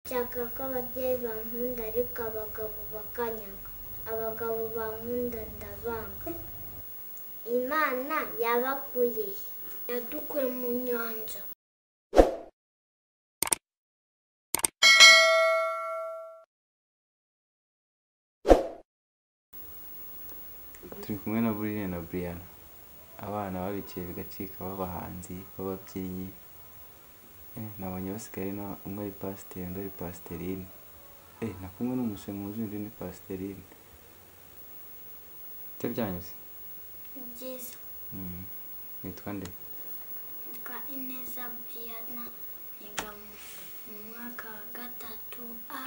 nshaka ko ababyeyi bankunda ariko abagabo bakanyanga, abagabo bankunda ndabanga. Imana yabakuye he? Yadukuye mu nyanja. turi kumwe na Burine na Brianna, abana babiciye bigacika b'abahanzi b'ababyinnyi. Nabonye basigaye umwe ari pasiteri undi ari pasiterine. Nakumwe n'umusemuzi undi ni pasiterine. Icyo byanyuze Byiza. Witwa nde? Nitwa Ineza Brianna, niga mu mwaka wa 3A,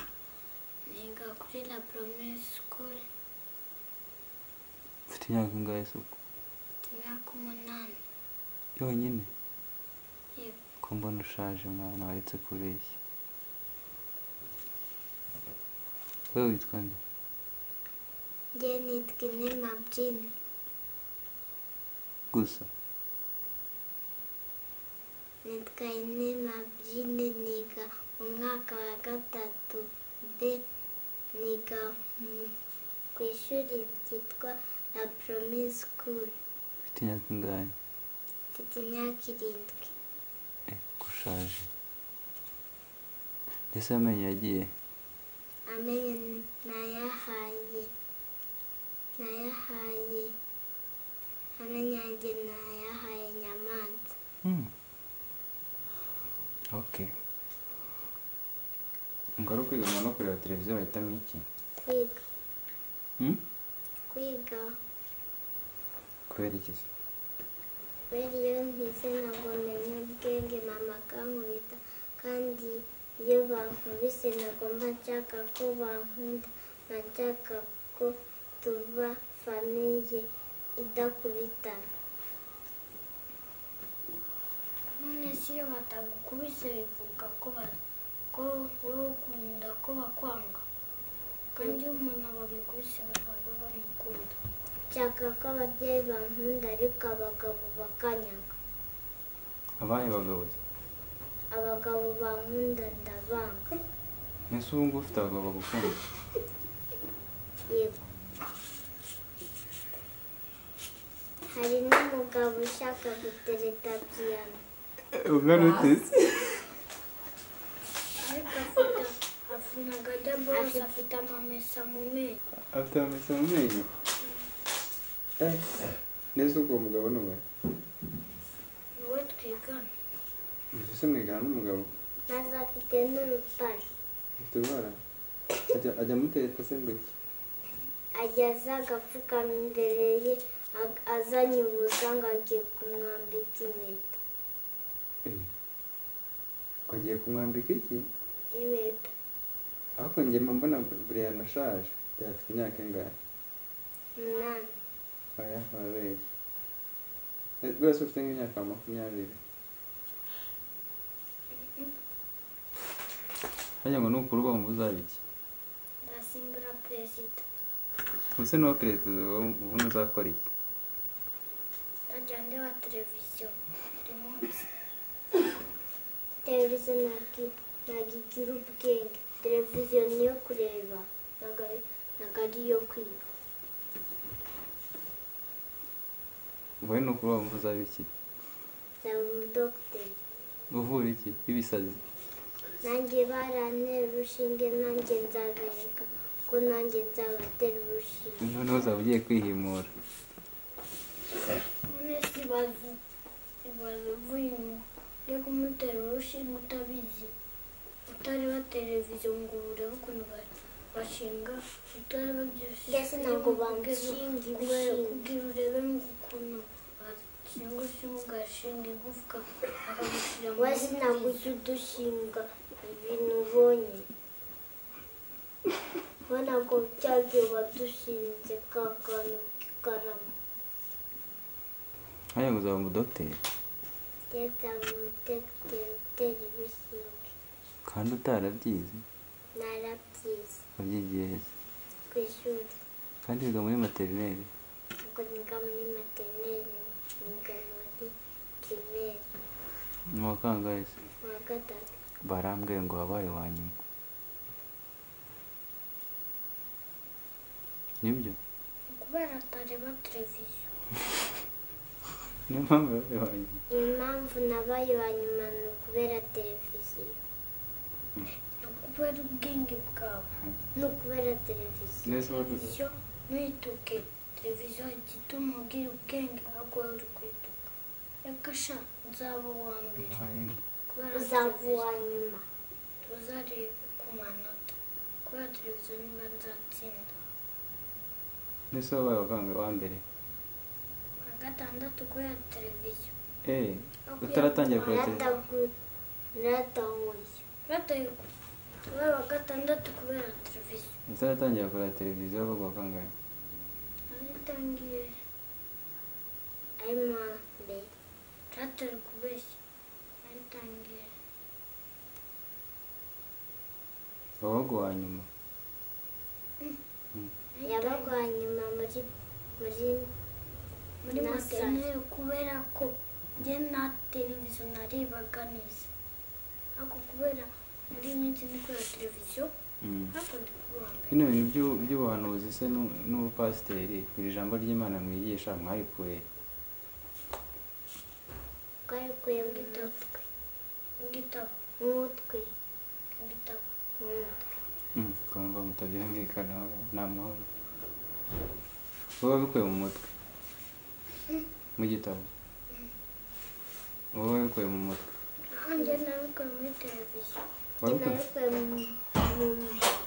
niga kuri La Promesse School. Ufite imyaka ingahe se uko? Mfite imyaka 8. Yonyine? Yego. Ko mbona ushaje mwana, waretse kubeshya. Wowe witwa nde? Njye nitwa Inema Brine. Gusa? Nitwa Inema Brine, niga mu mwaka wa 3B, niga ku ishuri ryitwa La Promesse School. Ufite imyaka ingahe? Mfite imyaka 7. Ko ushaje. Ese amenyo yagiye? Amenyo nayahaye. Amenyo yanjye nayahaye inyamanza. Okay. Ngaruka kwiga no kureba televiziyo bahitamo iki? Kwiga. Kwiga. Kubera iki se? Kubera iyo ntize ntabwo menya ubwenge, mama akankubita, kandi iyo bankubise nagomba nshaka ko bankunda, nshaka ko tuba famiye idakubitana. None se iyo batagukubise bivuga ko wowe ukunda ko bakwanga, kandi iyo umuntu bamukubise baba bamukunda. Nshaka ko ababyeyi bankunda ariko abagabo bakanyanga. Abahe bagabo se? Abagabo bankunda ndabanga. Mbese ubu ngubu ufite abagabo bagukunda? Yego. Hari n'umugabo ushaka gutereta Brianna. Ungana ute se? Ariko afite amamesa mu menyo. Afite amamesa mu menyo? Neza ubwo mugabo ni uwe? Ni we twigana. Mbese mwigana n'umugabo? Maze afite n'urutare. Afite urwara? Ajya mutereta se mbese? Ajya aza agapfukama imbere ye, azanye ubusa ngo agiye kumwambika impeta. Ko agiye kumwambika iki? Impeta. Ariko njye mbona Brianna ashaje. Afite imyaka ingahe? 8. Oya, warabeshye. Rwose ufite nk'imyaka 20. Hajya ngo nukuru bumva uzaba iki? Ndasimbura perezida. Ubuse n'uwa perezida ubundi uzakora iki? Ajya ndeba televiziyo buri munsi. Televiziyo nagigira ubwenge. Televiziyo niyo kureba, ntabwo ari iyo kwiga. Wowe nukuru bumva uzaba iki? Nzaba umudogiteri. Uvura iki? Ibisazi? Nanjye barantera urushinge, nanjye nzabereka ko nanjye nzabatera urushinge. Noneho uzaba ugiye kwihimura. None se ibaze uvuye uri kumutera urushinge utabizi, utareba televiziyo ngo urebe ukuntu bashinga, utareba byose. Mbese ntabwo bamushinga ibishinga. Kugira urebe ukuntu bashinga urushinge, ugashinga igufwa bakamushyira mu wese ntabwo ujya udushinga ibintu ubonye. Ubona ko cyagiye wadushinze ka kantu k'ikaramu. Hajya ngo uzaba umudogiteri? Nzaba umudogiteri utera ibishinge. Kandi utarabyize? Narabyize. Wabyigiye he se? Ku ishuri. Kandi wiga muri materineri? Ntabwo niga muri materineri, niga muri pirimeri. Mu wa kangahe se? Mu wa 3. Barambwiye ngo wabaye uwa nyuma. nibyo kubera atareba televiziyo. niyo mpamvu yabaye uwa nyuma. Impamvu nabaye uwa nyuma ni ukubera televiziyo. Ni ukubera ubwenge bwawe. Ni ukubera televiziyo. Televiziyo ntuyituke. Televiziyo igituma ugira ubwenge ahubwo wowe uri kwituka. Reka sha nzaba uwa mbere. Uzaba uwa nyuma. Tuzarebe ku manota. Kubera televiziyo niba nzatsinda. Mbese wabaye wakangaye wa mbere? Wa gatandatu kubera televiziyo. Utaratangira kureba televiziyo? Ratahuye. Kubera wa gatandatu kubera televiziyo. Utaratangira kureba televiziyo wabaga wakangaye? Naritangiye ari mu wa mbere. Ratari kubeshya. Naritangiye. Wabaga uwa nyuma? Yabaga uwa nyuma muri maternelle kubera ko njye na televiziyo narebaga neza. Ariko kubera muri iyi minsi ndi kureba televiziyo ariko ndi kuba uwa mbere. Bino bintu by'ubuhanuzi se n'ubupasiteri, iri jambo ry'Imana mwigisha mwarikuye? Twarikuye mu gitabo. Mu gitabo. Mu mutwe. Mu gitabo. Mu mutwe. Kumva mutabyumvikanaho ni amahoro. Wowe wabikuye mu mutwe? Mu gitabo? Wowe wabikuye mu mutwe? Njye nabikuye muri televiziyo. Wabikuye? Nabikuye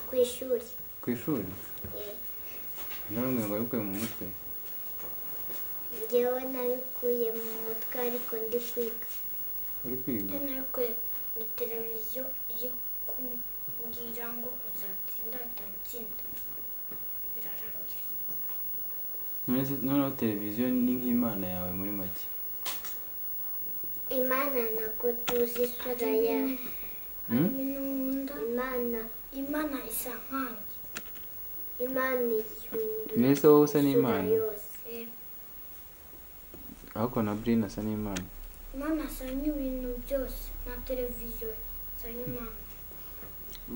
ku ishuri. Ku ishuri? Nawe ngo wabikuye mu mutwe? Njyewe nabikuye mu mutwe ariko ndi kwiga. Uri kwiga? Njye nabikuye muri televiziyo iri kumbwira ngo uzatsinda utatsinda. Birarangira. Noneho televiziyo ni nk'Imana yawe muri make? Imana ntabwo tuzi isura yayo. Imana isa nkanjye. Imana ihindura. Mbese wowe usa n'Imana? Yose. Ariko na Brina asa n'Imana? Imana asa n'ibintu byose. Na televiziyo isa n'Imana.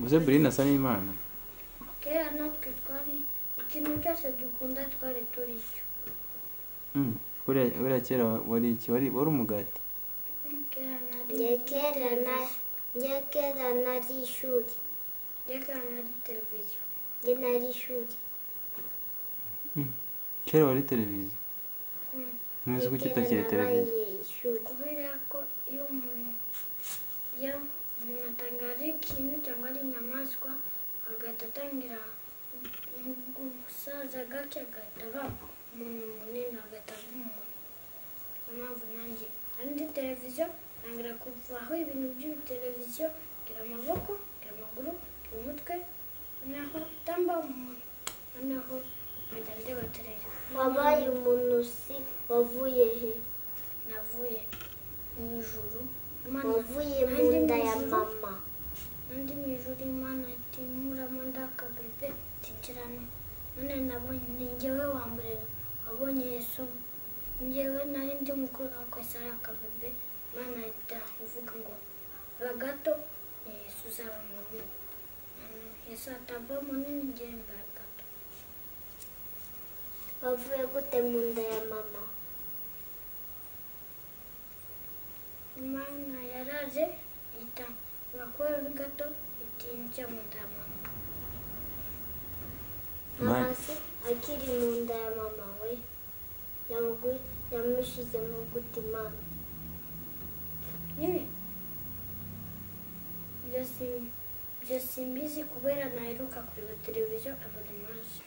Uze Brina asa n'Imana? Kera natwe twari ikintu cyose dukunda twari turi cyo. Buriya kera wari iki? Wari umugati? Kera nari ishuri. Kera nari televiziyo. Njye nari ishuri. Kera wari televiziyo? Ntuzi ko utakiri televiziyo? Kubera ko iyo umuntu atangira ikintu cyangwa ari inyamaswa agahita atangira gusaza gake agahita aba umuntu munini agahita aba umuntu. Niyo mpamvu nanjye andi televiziyo ntangira kuvaho ibintu by'ibiteleviziyo ngira amaboko, ngira amaguru, ngira umutwe, noneho tamba umuntu, noneho nkajya ndeba televiziyo. Wabaye umuntu si wavuye he? Navuye mu ijuru. Wavuye mu nda ya mama. Nandi mu ijuru Imana iti nkuramo ndakabebe tinjirana. None nabonye ni njyewe wa mbere wabonye Yesu. Njyewe nari ndi mukuru akwesa ari akabebe. Imana ihita ivuga ngo bagato Yesu uzaba munini. Yesu ataba munini njyewe mbaye gato. Wavuye gute mu nda ya mama? Imana yaraje ihita bakora gato itinjya mu nda ya mama. Mama se akiri mu nda ya mama we yamushize mu gute Imana? Nyine ibyo simbizi kubera naheruka kureba televiziyo abonemaje.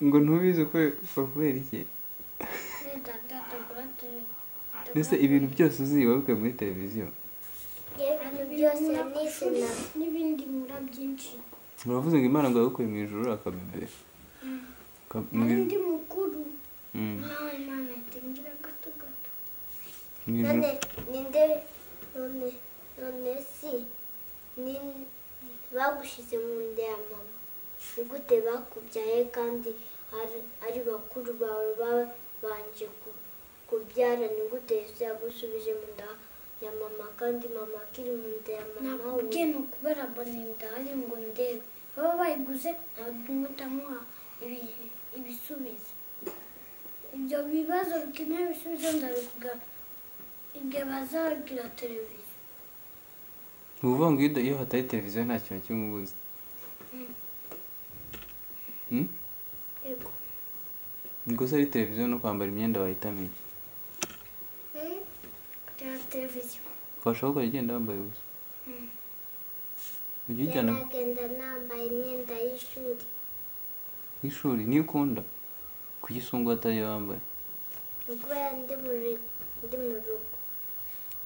Ngo ntubizi kubera iki? Mbese ibintu byose uzi wabikuye muri televiziyo? Ibintu byose nisina n'ibindi mura byinshi. Uravuze ngo Imana ngo yabikuye mu ijuru akabebe? Ndi mukuru. Nawe Imana itingira gato gato. None si bagushize mu nda ya mama. Ni gute bakubyaye kandi ari bakuru bawe babanje kubyara? Ni gute Yesu yagusubije mu nda ya mama kandi mama akiri mu nda ya mama? Nakubwiye ni ukubera mbona inda ari ngo ndebe. Baba bayiguze ntabwo mpita muha ibisubizo. Ibyo bibazo bikeneye ibisubizo ndabikubwira igihe bazagira televiziyo. Ni ukuvuga ngo iyo hatari televiziyo nta kintu kimwe uba uzi. Yego. Ubwo se ari televiziyo no kwambara imyenda wahitamo iki? Kutera televiziyo. Washobora kujya ugenda wambaye ubusa? Ujya ujyana Nagenda nambaye imyenda y'ishuri. y'ishuri niyo ukunda? Kuki usungu atariyo wambaye? Kubera ndi mu rugo.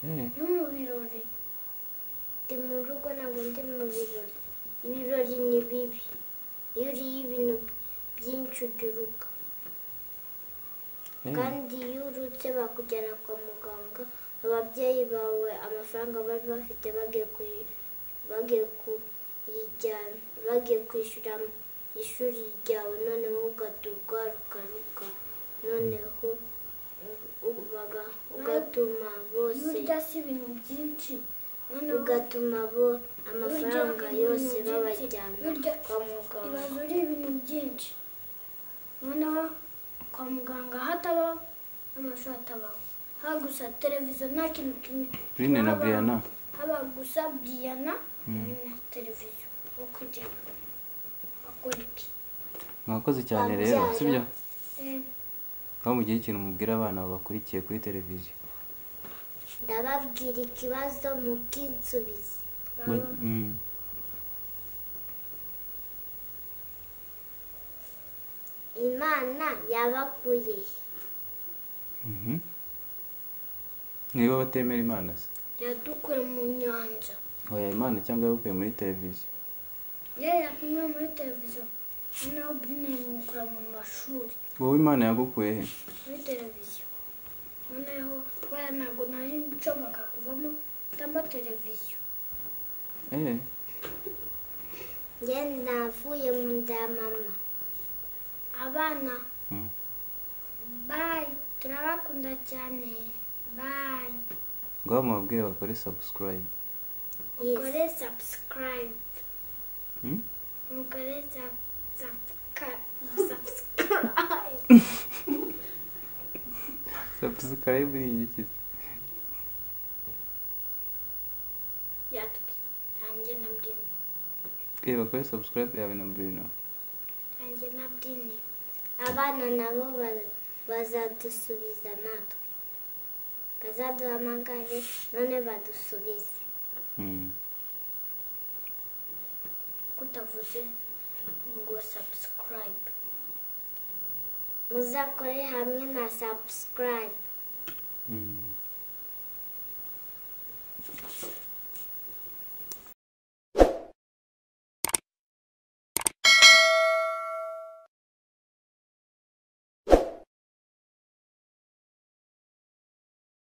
Ni mu birori. Ndi mu rugo ntabwo ndi mu birori. Ibirori ni bibi. Iyo uriye ibintu byinshi uruka. Kandi iyo urutse bakujyana kwa muganga, ababyeyi bawe amafaranga bari bafite bagiye kwishyura ishuri ryawe, noneho ugaturwa rukaruka, noneho ugatuma bose ugatuma amafaranga yose babajyana kwa muganga. Ibaze uri ibintu byinshi, noneho kwa muganga hatabaho amashuri, hatabaho haba gusa televiziyo, nta kintu kimwe. Brine na Brianna haba gusa Brianna na televiziyo. Ukujya akora iki? mwakoze cyane rero sibyo? Aho mugiye ikintu mubwira abana babakurikiye kuri televiziyo. Ndababwira ikibazo mukinsubize. Imana yabakuye. Niba batemera Imana se? Yadukuye mu nyanja. Oya, Imana cyangwa yabukuye muri televiziyo? Yakuye muri televiziyo. Noneho Brine yamukura mu mashuri. Wowe Imana yagukuye he? Muri televiziyo. Noneho waya ntabwo nari nshoboka kuvamo tamba televiziyo. Njye navuye mu nda ya mama. Abana, bye, turabakunda cyane, bye. Ngaho mubabwire bakore subscribe. Mukore subscribe. Mukore subscribe. Subscribe ni iki? Yatuki, yanjye na Brine. Bakore subscribe yawe na Brine. Yanjye na Brine. Abana nabo bazadusubiza natwe. Bazaduhamagare none badusubize. Kutavuze ngo subscribe. Muzakore hamwe na subscribe.